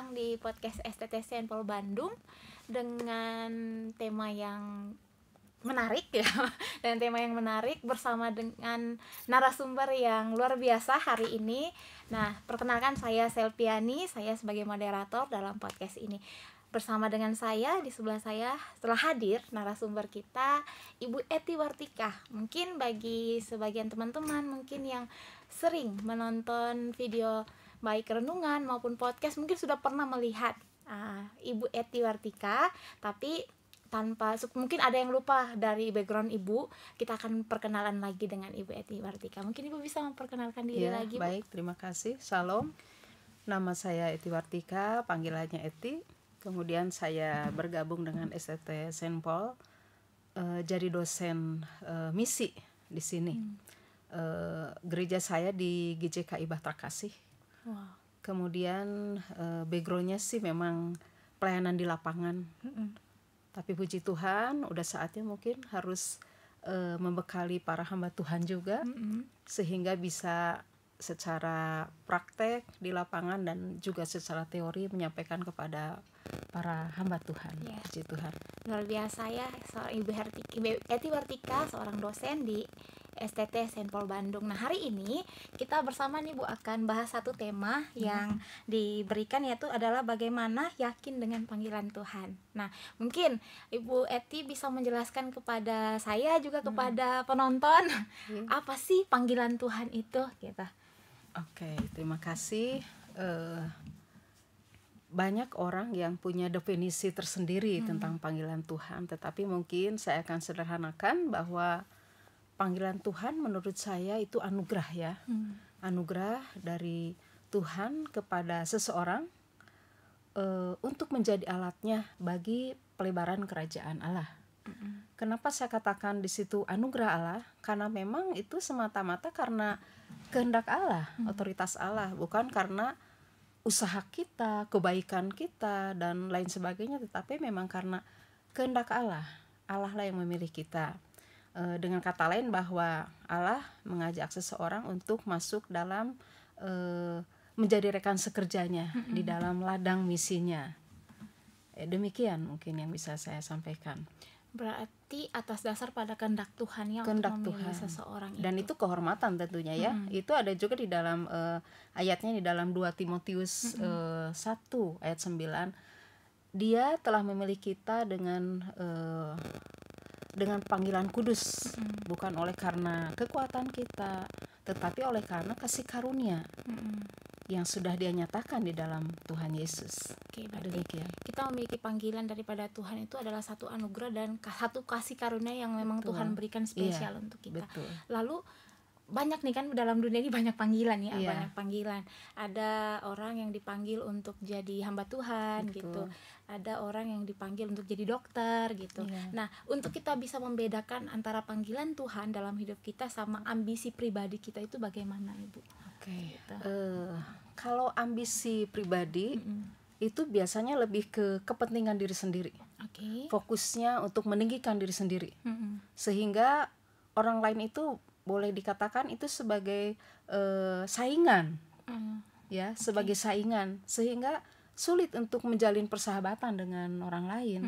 datang di podcast STT Saint Paul Bandung dengan tema yang menarik ya, dan tema yang menarik bersama dengan narasumber yang luar biasa hari ini. Nah, perkenalkan saya Selviani, saya sebagai moderator dalam podcast ini. Bersama dengan saya, di sebelah saya telah hadir narasumber kita, Ibu Ety Wartika. Mungkin bagi sebagian teman-teman mungkin yang sering menonton video baik renungan maupun podcast mungkin sudah pernah melihat Ibu Ety Wartika, tapi mungkin ada yang lupa dari background Ibu. Kita akan perkenalan lagi dengan Ibu Ety Wartika. Mungkin Ibu bisa memperkenalkan diri lagi, Bu. Baik, terima kasih. Salam. Nama saya Ety Wartika, panggilannya Ety. Kemudian saya bergabung dengan STT Saint Paul, jadi dosen misi di sini. Gereja saya di GJKI Bahtera Kasih. Wow. Kemudian backgroundnya sih memang pelayanan di lapangan. Tapi puji Tuhan, udah saatnya mungkin harus membekali para hamba Tuhan juga, sehingga bisa secara praktek di lapangan dan juga secara teori menyampaikan kepada para hamba Tuhan. Puji Tuhan. Luar biasa ya, seorang Ibu Ety Wartika, seorang dosen di STT Saint Paul Bandung. Nah, hari ini kita bersama nih Bu akan bahas satu tema yang diberikan, yaitu adalah bagaimana yakin dengan panggilan Tuhan. Nah, mungkin Ibu Ety bisa menjelaskan kepada saya juga kepada penonton apa sih panggilan Tuhan itu gitu. Oke, terima kasih. Banyak orang yang punya definisi tersendiri tentang panggilan Tuhan, tetapi mungkin saya akan sederhanakan bahwa panggilan Tuhan menurut saya itu anugerah ya. Anugerah dari Tuhan kepada seseorang untuk menjadi alatnya bagi pelebaran kerajaan Allah. Kenapa saya katakan di situ anugerah Allah? Karena memang itu semata-mata karena kehendak Allah, otoritas Allah, bukan karena usaha kita, kebaikan kita dan lain sebagainya, tetapi memang karena kehendak Allah. Allah lah yang memilih kita. Dengan kata lain bahwa Allah mengajak seseorang untuk masuk dalam menjadi rekan sekerjanya di dalam ladang misinya. Demikian mungkin yang bisa saya sampaikan. Berarti atas dasar pada kehendak Tuhan ya, kehendak untuk memilih Tuhan. seseorang Dan itu kehormatan tentunya ya. Itu ada juga di dalam ayatnya di dalam 2 Timotius 1 ayat 9. Dia telah memilih kita dengan panggilan kudus, bukan oleh karena kekuatan kita, tetapi oleh karena kasih karunia yang sudah Dia nyatakan di dalam Tuhan Yesus. Oke, berarti kita memiliki panggilan daripada Tuhan itu adalah satu anugerah dan satu kasih karunia yang memang Tuhan berikan spesial untuk kita. Betul. Lalu banyak nih kan dalam dunia ini banyak panggilan ya, banyak panggilan. Ada orang yang dipanggil untuk jadi hamba Tuhan gitu. Ada orang yang dipanggil untuk jadi dokter gitu. Nah, untuk kita bisa membedakan antara panggilan Tuhan dalam hidup kita sama ambisi pribadi kita itu bagaimana, Ibu? Oke. Kalau ambisi pribadi itu biasanya lebih ke kepentingan diri sendiri. Fokusnya untuk meninggikan diri sendiri. Sehingga orang lain itu boleh dikatakan itu sebagai saingan, ya, sebagai saingan, sehingga sulit untuk menjalin persahabatan dengan orang lain.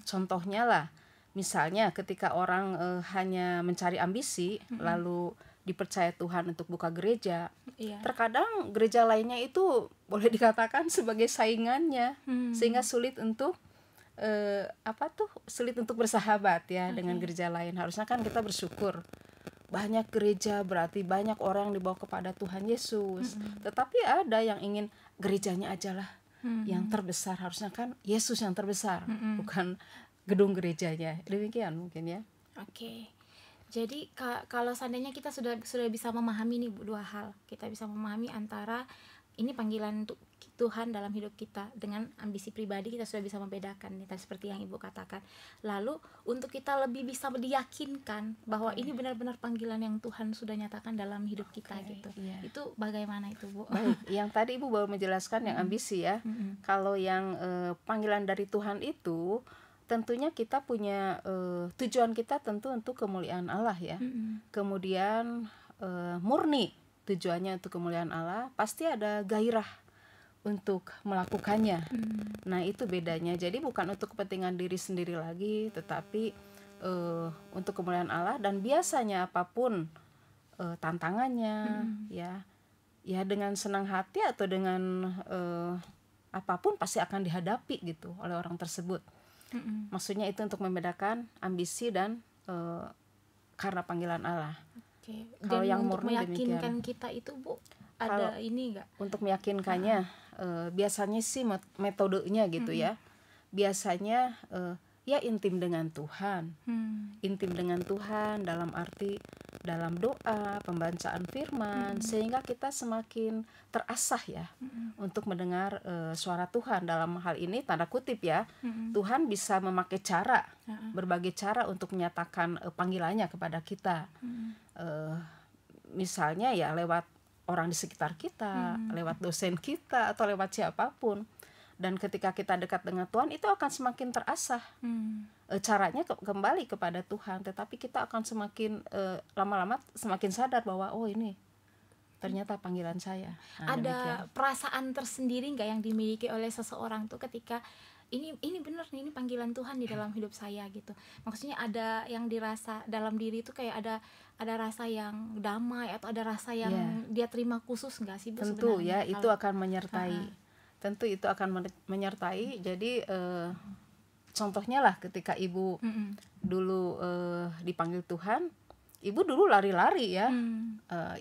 Contohnya lah, misalnya ketika orang hanya mencari ambisi, lalu dipercaya Tuhan untuk buka gereja, terkadang gereja lainnya itu boleh dikatakan sebagai saingannya, sehingga sulit untuk sulit untuk bersahabat ya dengan gereja lain. Harusnya kan kita bersyukur. Banyak gereja berarti banyak orang yang dibawa kepada Tuhan Yesus. Tetapi ada yang ingin gerejanya ajalah yang terbesar. Harusnya kan Yesus yang terbesar, bukan gedung gerejanya. Demikian mungkin ya. Oke. Jadi kalau seandainya kita sudah bisa memahami nih dua hal. Kita bisa memahami antara ini panggilan untuk Tuhan dalam hidup kita dengan ambisi pribadi, kita sudah bisa membedakan nih, seperti yang Ibu katakan. Lalu untuk kita lebih bisa diyakinkan bahwa ini benar-benar panggilan yang Tuhan sudah nyatakan dalam hidup kita gitu. Itu bagaimana itu, Bu? Baik, yang tadi Ibu baru menjelaskan yang ambisi ya. Kalau yang panggilan dari Tuhan itu tentunya kita punya tujuan kita tentu untuk kemuliaan Allah ya. Kemudian murni tujuannya untuk kemuliaan Allah, pasti ada gairah untuk melakukannya. Nah, itu bedanya. Jadi bukan untuk kepentingan diri sendiri lagi, tetapi untuk kemuliaan Allah. Dan biasanya apapun tantangannya, ya dengan senang hati atau dengan apapun pasti akan dihadapi gitu oleh orang tersebut. Maksudnya itu untuk membedakan ambisi dan karena panggilan Allah. Kalau yang murni meyakinkan demikian. Kita itu Bu, ada kalau ini enggak? Untuk meyakinkannya biasanya sih metodenya gitu ya. Biasanya ya intim dengan Tuhan. Intim dengan Tuhan dalam arti dalam doa, pembacaan firman, sehingga kita semakin terasah ya untuk mendengar suara Tuhan. Dalam hal ini tanda kutip ya, Tuhan bisa memakai cara, berbagai cara untuk menyatakan panggilannya kepada kita. Misalnya ya lewat orang di sekitar kita, lewat dosen kita, atau lewat siapapun. Dan ketika kita dekat dengan Tuhan, itu akan semakin terasah. Caranya kembali kepada Tuhan, tetapi kita akan semakin lama-lama semakin sadar bahwa oh ini ternyata panggilan saya. Nah, ada demikian. Perasaan tersendiri nggak yang dimiliki oleh seseorang tuh ketika ini benar nih, ini panggilan Tuhan di dalam hidup saya gitu. Maksudnya ada yang dirasa dalam diri itu kayak ada rasa yang damai, atau ada rasa yang dia terima khusus nggak sih Bu? Tentu ya, itu akan menyertai. Tentu itu akan menyertai. Jadi contohnya lah ketika Ibu dulu dipanggil Tuhan, Ibu dulu lari-lari ya.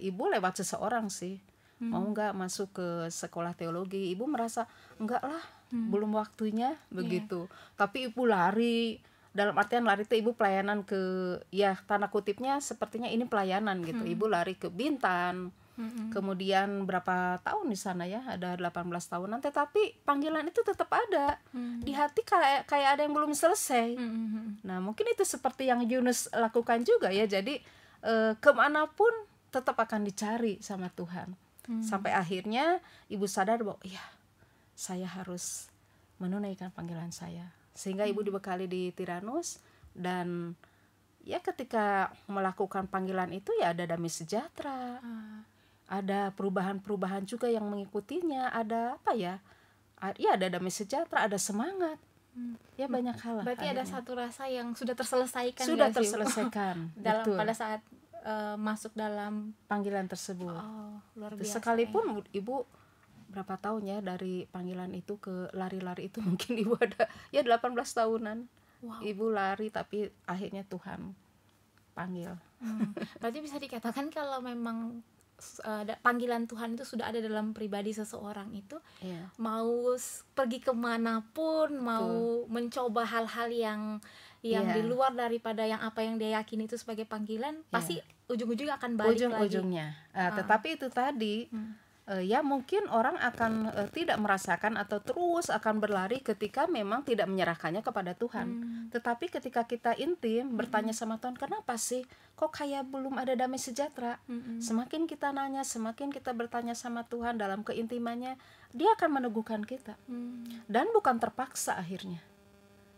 Ibu lewat seseorang sih, mau nggak masuk ke sekolah teologi. Ibu merasa enggak lah, belum waktunya begitu. Tapi Ibu lari, dalam artian lari itu Ibu pelayanan ke, ya tanda kutipnya sepertinya ini pelayanan gitu. Ibu lari ke Bintan. Kemudian berapa tahun di sana ya, ada 18 tahunan, tetapi panggilan itu tetap ada di hati, kayak ada yang belum selesai. Nah mungkin itu seperti yang Yunus lakukan juga ya. Jadi kemanapun tetap akan dicari sama Tuhan. Sampai akhirnya Ibu sadar bahwa ya saya harus menunaikan panggilan saya. Sehingga Ibu dibekali di Tiranus, dan ya ketika melakukan panggilan itu ya ada damai sejahtera. Ada perubahan-perubahan juga yang mengikutinya, ada apa ya? Ya ada damai sejahtera, ada semangat. Ya banyak hal. Berarti ada satu rasa yang sudah terselesaikan. Sudah terselesaikan. Dalam pada saat masuk dalam panggilan tersebut. Luar biasa. Sekalipun Ibu berapa tahun ya dari panggilan itu ke lari-lari itu, mungkin Ibu ada ya 18 tahunan. Wow. Ibu lari tapi akhirnya Tuhan panggil. Berarti bisa dikatakan kalau memang panggilan Tuhan itu sudah ada dalam pribadi seseorang itu, mau pergi kemanapun, mau mencoba hal-hal yang di luar daripada yang apa yang dia yakini itu sebagai panggilan, pasti ujung-ujungnya akan balik ujung-ujungnya. Tetapi itu tadi ya mungkin orang akan tidak merasakan atau terus akan berlari ketika memang tidak menyerahkannya kepada Tuhan. Tetapi ketika kita intim bertanya sama Tuhan, kenapa sih kok kayak belum ada damai sejahtera? Semakin kita nanya, semakin kita bertanya sama Tuhan dalam keintimannya, dia akan meneguhkan kita. Dan bukan terpaksa akhirnya.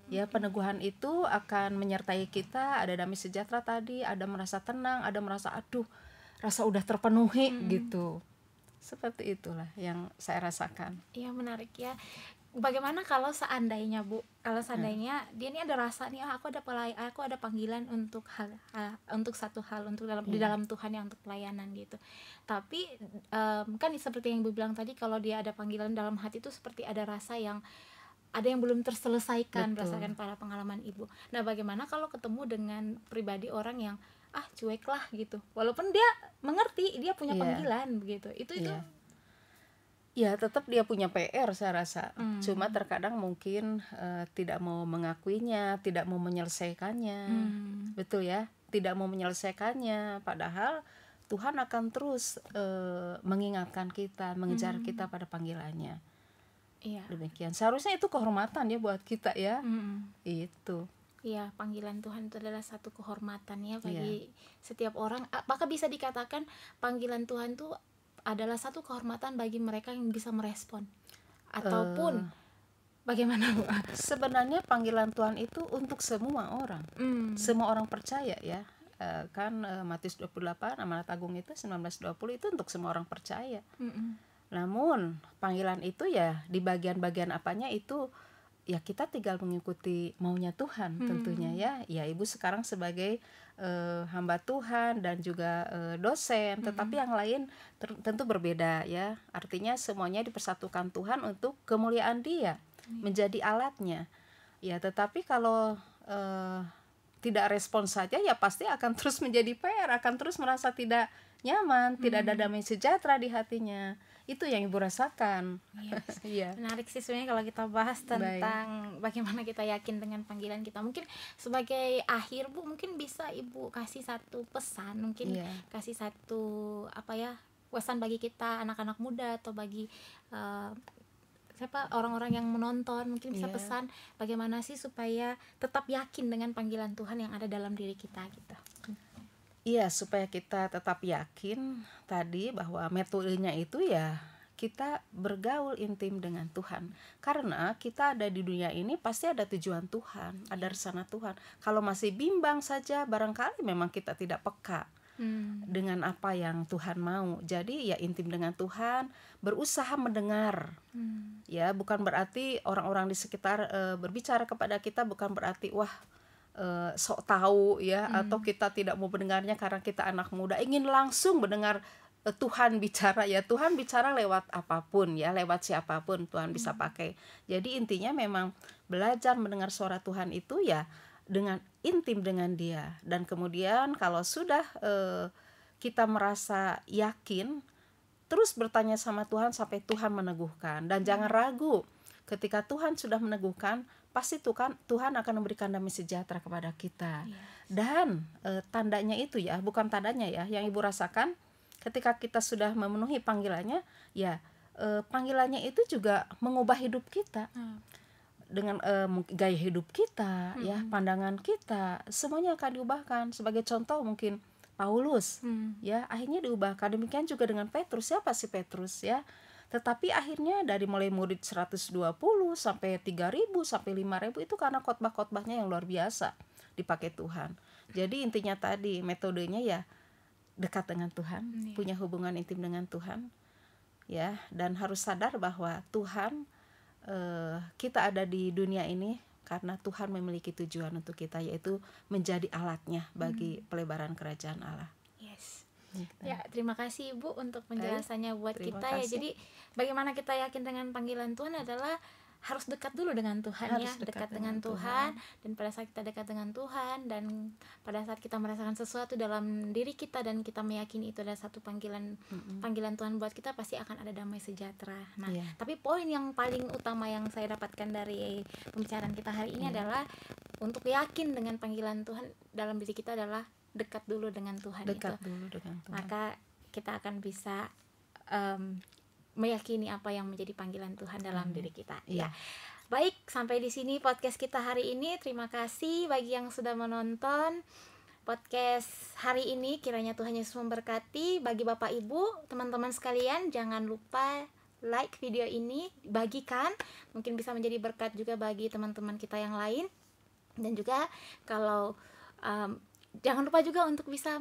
Ya, peneguhan itu akan menyertai kita, ada damai sejahtera tadi, ada merasa tenang, ada merasa aduh, rasa udah terpenuhi gitu. Seperti itulah yang saya rasakan. Iya, menarik ya. Bagaimana kalau seandainya Bu, dia ini ada rasa nih, aku ada panggilan untuk untuk satu hal, untuk di dalam Tuhan, yang untuk pelayanan gitu. Tapi kan seperti yang Ibu bilang tadi, kalau dia ada panggilan dalam hati itu seperti ada rasa yang ada yang belum terselesaikan. Betul. Berdasarkan pada pengalaman Ibu. Nah, bagaimana kalau ketemu dengan pribadi orang yang cuek lah gitu, walaupun dia mengerti dia punya panggilan begitu, itu ya tetap dia punya PR saya rasa. Cuma terkadang mungkin tidak mau mengakuinya, tidak mau menyelesaikannya. Betul ya, tidak mau menyelesaikannya, padahal Tuhan akan terus mengingatkan kita, mengejar kita pada panggilannya. Demikian, seharusnya itu kehormatan ya buat kita ya. Itu. Iya, panggilan Tuhan itu adalah satu kehormatan ya bagi setiap orang. Apakah bisa dikatakan panggilan Tuhan itu adalah satu kehormatan bagi mereka yang bisa merespon? Ataupun bagaimana Bu? Sebenarnya panggilan Tuhan itu untuk semua orang. Semua orang percaya ya. Kan Matius 28, Amanat Agung itu 19:20 itu untuk semua orang percaya. Namun panggilan itu ya di bagian-bagian apanya itu ya kita tinggal mengikuti maunya Tuhan tentunya ya. Ya ibu sekarang sebagai hamba Tuhan dan juga dosen, tetapi yang lain tentu berbeda ya. Artinya semuanya dipersatukan Tuhan untuk kemuliaan Dia, menjadi alatnya. Ya tetapi kalau tidak respons saja ya pasti akan terus menjadi PR, akan terus merasa tidak nyaman, tidak ada damai sejahtera di hatinya. Itu yang ibu rasakan. Yes. Iya. Menarik sih sebenarnya kalau kita bahas tentang bagaimana kita yakin dengan panggilan kita. Mungkin sebagai akhir Bu, mungkin bisa ibu kasih satu pesan, mungkin kasih satu pesan bagi kita anak-anak muda atau bagi orang-orang yang menonton, mungkin bisa pesan bagaimana sih supaya tetap yakin dengan panggilan Tuhan yang ada dalam diri kita gitu. Iya, supaya kita tetap yakin tadi bahwa metodenya itu ya kita bergaul intim dengan Tuhan. Karena kita ada di dunia ini pasti ada tujuan Tuhan, ada rencana Tuhan. Kalau masih bimbang saja barangkali memang kita tidak peka dengan apa yang Tuhan mau. Jadi ya intim dengan Tuhan, berusaha mendengar. Ya, bukan berarti orang-orang di sekitar berbicara kepada kita bukan berarti sok tahu ya, atau kita tidak mau mendengarnya karena kita anak muda ingin langsung mendengar Tuhan bicara. Ya Tuhan bicara lewat apapun ya, lewat siapapun Tuhan bisa pakai. Jadi intinya memang belajar mendengar suara Tuhan itu ya dengan intim dengan Dia. Dan kemudian kalau sudah kita merasa yakin, terus bertanya sama Tuhan sampai Tuhan meneguhkan. Dan jangan ragu, ketika Tuhan sudah meneguhkan, pasti Tuhan akan memberikan damai sejahtera kepada kita. Dan tandanya itu ya, bukan tandanya ya, yang ibu rasakan ketika kita sudah memenuhi panggilannya, ya panggilannya itu juga mengubah hidup kita. Dengan gaya hidup kita, ya pandangan kita, semuanya akan diubahkan. Sebagai contoh mungkin Paulus, ya akhirnya diubahkan. Demikian juga dengan Petrus. Siapa sih Petrus ya? Tetapi akhirnya dari mulai murid 120 sampai 3.000 sampai 5.000 itu karena khotbah-khotbahnya yang luar biasa dipakai Tuhan. Jadi intinya tadi metodenya ya dekat dengan Tuhan, punya hubungan intim dengan Tuhan, ya, dan harus sadar bahwa Tuhan kita ada di dunia ini karena Tuhan memiliki tujuan untuk kita, yaitu menjadi alatnya bagi pelebaran kerajaan Allah. Yes. Ya, terima kasih Ibu untuk penjelasannya buat kita ya. Jadi bagaimana kita yakin dengan panggilan Tuhan adalah harus dekat dulu dengan Tuhan, harus ya, dekat dengan Tuhan. Dan pada saat kita dekat dengan Tuhan dan pada saat kita merasakan sesuatu dalam diri kita dan kita meyakini itu adalah satu panggilan Tuhan buat kita, pasti akan ada damai sejahtera. Nah, tapi poin yang paling utama yang saya dapatkan dari pembicaraan kita hari ini adalah untuk yakin dengan panggilan Tuhan dalam diri kita adalah dekat dulu dengan Tuhan. Dulu dengan Tuhan. Maka kita akan bisa meyakini apa yang menjadi panggilan Tuhan dalam diri kita. Ya. Baik, sampai di sini podcast kita hari ini. Terima kasih bagi yang sudah menonton podcast hari ini. Kiranya Tuhan Yesus memberkati. Bagi Bapak Ibu, teman-teman sekalian, jangan lupa like video ini, bagikan. Mungkin bisa menjadi berkat juga bagi teman-teman kita yang lain. Dan juga kalau jangan lupa juga untuk bisa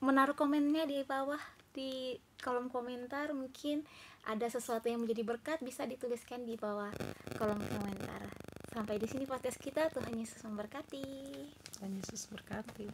menaruh komennya di bawah di kolom komentar. Mungkin ada sesuatu yang menjadi berkat, bisa dituliskan di bawah kolom komentar. Sampai di sini podcast kita. Tuhan Yesus memberkati. Tuhan Yesus berkati.